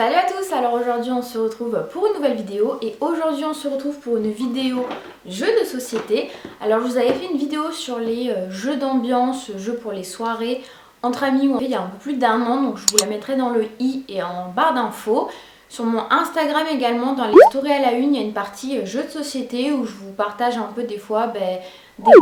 Salut à tous, alors aujourd'hui on se retrouve pour une nouvelle vidéo et aujourd'hui on se retrouve pour une vidéo jeux de société. Alors je vous avais fait une vidéo sur les jeux d'ambiance, jeux pour les soirées entre amis où on fait il y a un peu plus d'un an, donc je vous la mettrai dans le i et en barre d'infos. Sur mon Instagram également, dans les stories à la une, il y a une partie jeux de société où je vous partage un peu des fois des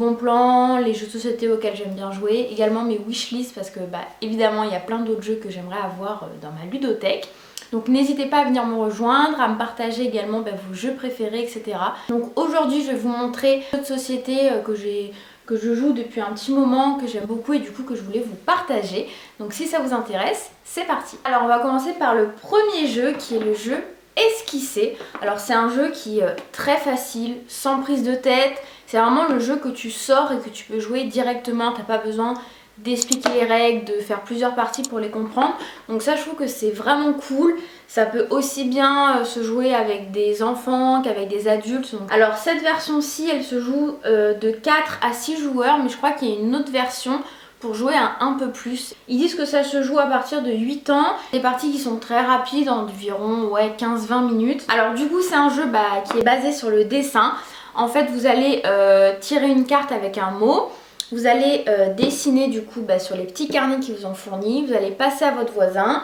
bons plans, les jeux de société auxquels j'aime bien jouer, également mes wishlists parce que évidemment il y a plein d'autres jeux que j'aimerais avoir dans ma ludothèque. Donc n'hésitez pas à venir me rejoindre, à me partager également vos jeux préférés, etc. Donc aujourd'hui je vais vous montrer un jeu de société que je joue depuis un petit moment, que j'aime beaucoup et du coup que je voulais vous partager. Donc si ça vous intéresse, c'est parti. Alors on va commencer par le premier jeu qui est le jeu Esquisser. Alors c'est un jeu qui est très facile, sans prise de tête. C'est vraiment le jeu que tu sors et que tu peux jouer directement, t'as pas besoin d'expliquer les règles, de faire plusieurs parties pour les comprendre. Donc ça je trouve que c'est vraiment cool. Ça peut aussi bien se jouer avec des enfants qu'avec des adultes. Alors cette version-ci elle se joue de 4 à 6 joueurs, mais je crois qu'il y a une autre version pour jouer à un peu plus. Ils disent que ça se joue à partir de 8 ans. Des parties qui sont très rapides, environ 15-20 minutes. Alors du coup c'est un jeu qui est basé sur le dessin. En fait vous allez tirer une carte avec un mot. Vous allez dessiner du coup sur les petits carnets qui vous ont fournis. Vous allez passer à votre voisin.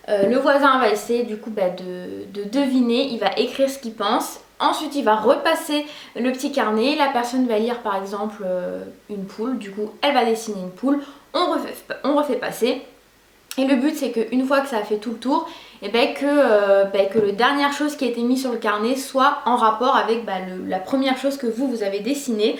Le voisin va essayer du coup de deviner. Il va écrire ce qu'il pense. Ensuite il va repasser le petit carnet. La personne va lire par exemple une poule. Du coup elle va dessiner une poule. On refait passer. Et le but c'est qu'une fois que ça a fait tout le tour, que la dernière chose qui a été mise sur le carnet soit en rapport avec la première chose que vous avez dessinée.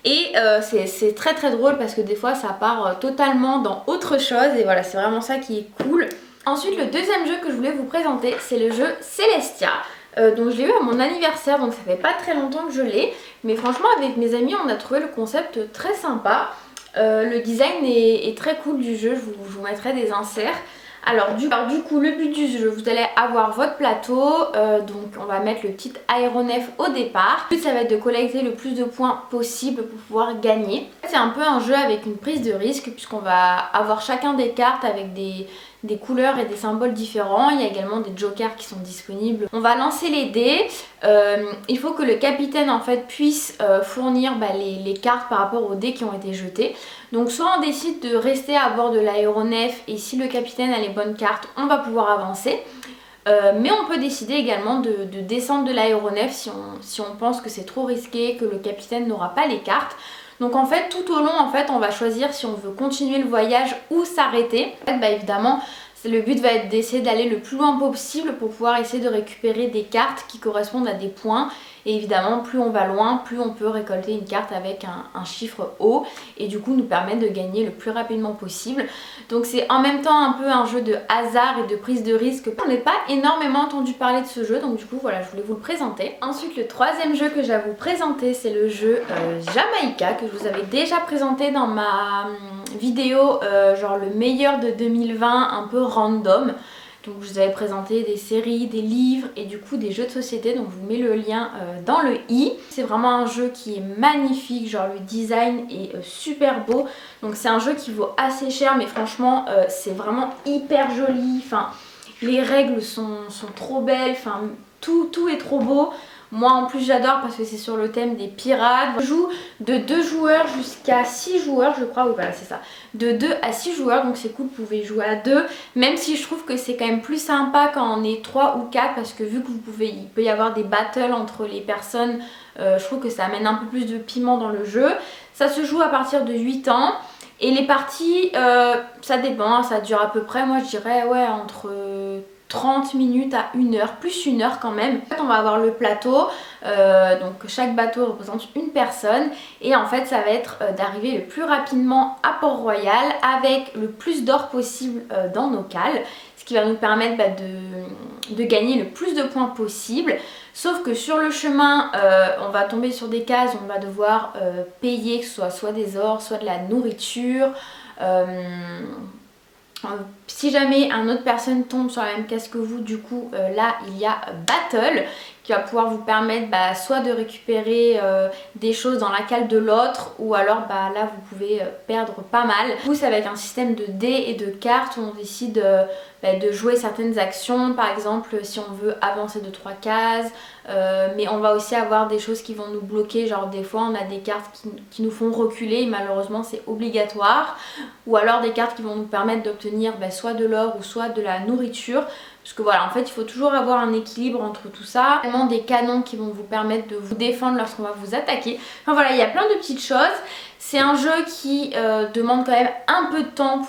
Et c'est très très drôle parce que des fois ça part totalement dans autre chose et voilà, c'est vraiment ça qui est cool. Ensuite le deuxième jeu que je voulais vous présenter c'est le jeu Celestia. Donc je l'ai eu à mon anniversaire, donc ça fait pas très longtemps que je l'ai. Mais franchement avec mes amis on a trouvé le concept très sympa. Le design est très cool du jeu, je vous mettrai des inserts. Alors du coup le but du jeu, vous allez avoir votre plateau, donc on va mettre le petit aéronef au départ. Le but ça va être de collecter le plus de points possible pour pouvoir gagner. C'est un peu un jeu avec une prise de risque puisqu'on va avoir chacun des cartes avec des couleurs et des symboles différents. Il y a également des jokers qui sont disponibles. On va lancer les dés. Il faut que le capitaine en fait puisse fournir les cartes par rapport aux dés qui ont été jetés. Donc soit on décide de rester à bord de l'aéronef et si le capitaine a les bonnes cartes, on va pouvoir avancer. Mais on peut décider également de descendre de l'aéronef si on pense que c'est trop risqué, que le capitaine n'aura pas les cartes. Donc en fait tout au long on va choisir si on veut continuer le voyage ou s'arrêter. Évidemment le but va être d'essayer d'aller le plus loin possible pour pouvoir essayer de récupérer des cartes qui correspondent à des points. Et évidemment plus on va loin, plus on peut récolter une carte avec un chiffre haut et du coup nous permettre de gagner le plus rapidement possible. Donc c'est en même temps un peu un jeu de hasard et de prise de risque. On n'a pas énormément entendu parler de ce jeu, donc du coup voilà, je voulais vous le présenter. Ensuite le troisième jeu que j'ai à vous présenter c'est le jeu Jamaïca que je vous avais déjà présenté dans ma vidéo genre le meilleur de 2020 un peu random. Donc je vous avais présenté des séries, des livres et du coup des jeux de société, donc je vous mets le lien dans le i. C'est vraiment un jeu qui est magnifique, genre le design est super beau. Donc c'est un jeu qui vaut assez cher mais franchement c'est vraiment hyper joli. Enfin, les règles sont trop belles, enfin, tout est trop beau. Moi en plus j'adore parce que c'est sur le thème des pirates. Je joue de 2 joueurs jusqu'à 6 joueurs je crois, oui voilà c'est ça. De 2 à 6 joueurs donc c'est cool, vous pouvez jouer à 2. Même si je trouve que c'est quand même plus sympa quand on est 3 ou 4 parce que vu que il peut y avoir des battles entre les personnes, je trouve que ça amène un peu plus de piment dans le jeu. Ça se joue à partir de 8 ans. Et les parties, ça dépend, ça dure à peu près, moi je dirais entre 30 minutes à 1 heure, plus 1 heure quand même. En fait on va avoir le plateau, donc chaque bateau représente une personne et en fait ça va être d'arriver le plus rapidement à Port-Royal avec le plus d'or possible dans nos cales. Ce qui va nous permettre de gagner le plus de points possible. Sauf que sur le chemin, on va tomber sur des cases où on va devoir payer, que ce soit des ors, soit de la nourriture. Si jamais une autre personne tombe sur la même case que vous, du coup là il y a Battle qui va pouvoir vous permettre soit de récupérer des choses dans la cale de l'autre, ou alors là vous pouvez perdre pas mal. Du coup c'est avec un système de dés et de cartes où on décide de jouer certaines actions, par exemple si on veut avancer de 3 cases, mais on va aussi avoir des choses qui vont nous bloquer, genre des fois on a des cartes qui nous font reculer et malheureusement c'est obligatoire, ou alors des cartes qui vont nous permettre d'obtenir soit de l'or ou soit de la nourriture. Parce que voilà, en fait il faut toujours avoir un équilibre entre tout ça. Vraiment des canons qui vont vous permettre de vous défendre lorsqu'on va vous attaquer. Enfin voilà, il y a plein de petites choses. C'est un jeu qui demande quand même un peu de temps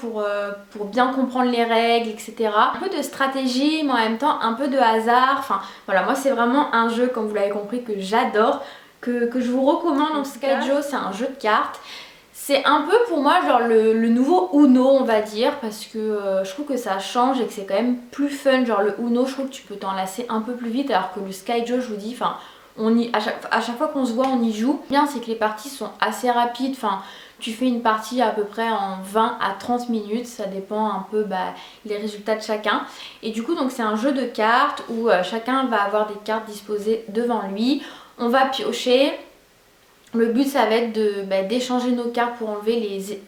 pour bien comprendre les règles, etc. Un peu de stratégie, mais en même temps un peu de hasard. Enfin voilà, moi c'est vraiment un jeu, comme vous l'avez compris, que j'adore, que je vous recommande. Donc Skyjo, c'est un jeu de cartes. C'est un peu pour moi genre le nouveau Uno, on va dire, parce que je trouve que ça change et que c'est quand même plus fun. Genre le Uno, je trouve que tu peux t'en lasser un peu plus vite, alors que le Skyjo, je vous dis, enfin à chaque fois qu'on se voit on y joue. Bien c'est que les parties sont assez rapides, enfin tu fais une partie à peu près en 20 à 30 minutes, ça dépend un peu les résultats de chacun. Et du coup donc c'est un jeu de cartes où chacun va avoir des cartes disposées devant lui, on va piocher. Le but ça va être d'échanger nos cartes pour enlever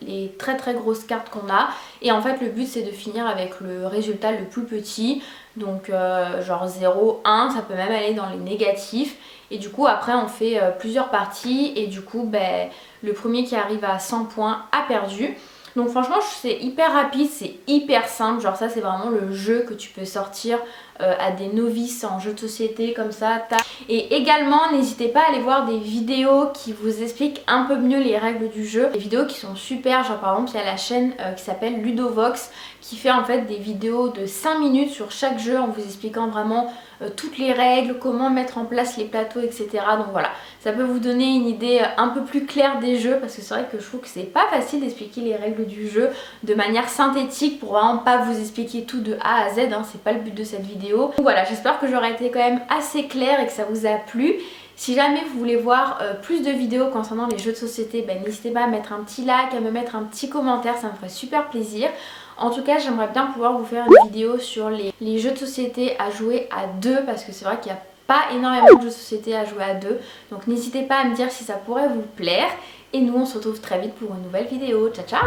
les très très grosses cartes qu'on a. Et en fait le but c'est de finir avec le résultat le plus petit. Donc genre 0, 1, ça peut même aller dans les négatifs. Et du coup après on fait plusieurs parties. Et du coup le premier qui arrive à 100 points a perdu. Donc franchement c'est hyper rapide, c'est hyper simple. Genre ça c'est vraiment le jeu que tu peux sortir à des novices en jeu de société comme ça. Et également n'hésitez pas à aller voir des vidéos qui vous expliquent un peu mieux les règles du jeu. Des vidéos qui sont super, genre par exemple il y a la chaîne qui s'appelle Ludovox qui fait en fait des vidéos de 5 minutes sur chaque jeu en vous expliquant vraiment toutes les règles, comment mettre en place les plateaux, etc. Donc voilà, ça peut vous donner une idée un peu plus claire des jeux, parce que c'est vrai que je trouve que c'est pas facile d'expliquer les règles du jeu de manière synthétique pour vraiment pas vous expliquer tout de A à Z, hein, c'est pas le but de cette vidéo. Donc voilà, j'espère que j'aurai été quand même assez claire et que ça vous a plu. Si jamais vous voulez voir plus de vidéos concernant les jeux de société, n'hésitez pas à mettre un petit like, à me mettre un petit commentaire, ça me ferait super plaisir. En tout cas j'aimerais bien pouvoir vous faire une vidéo sur les jeux de société à jouer à deux, parce que c'est vrai qu'il n'y a pas énormément de jeux de société à jouer à deux. Donc n'hésitez pas à me dire si ça pourrait vous plaire. Et nous on se retrouve très vite pour une nouvelle vidéo. Ciao ciao!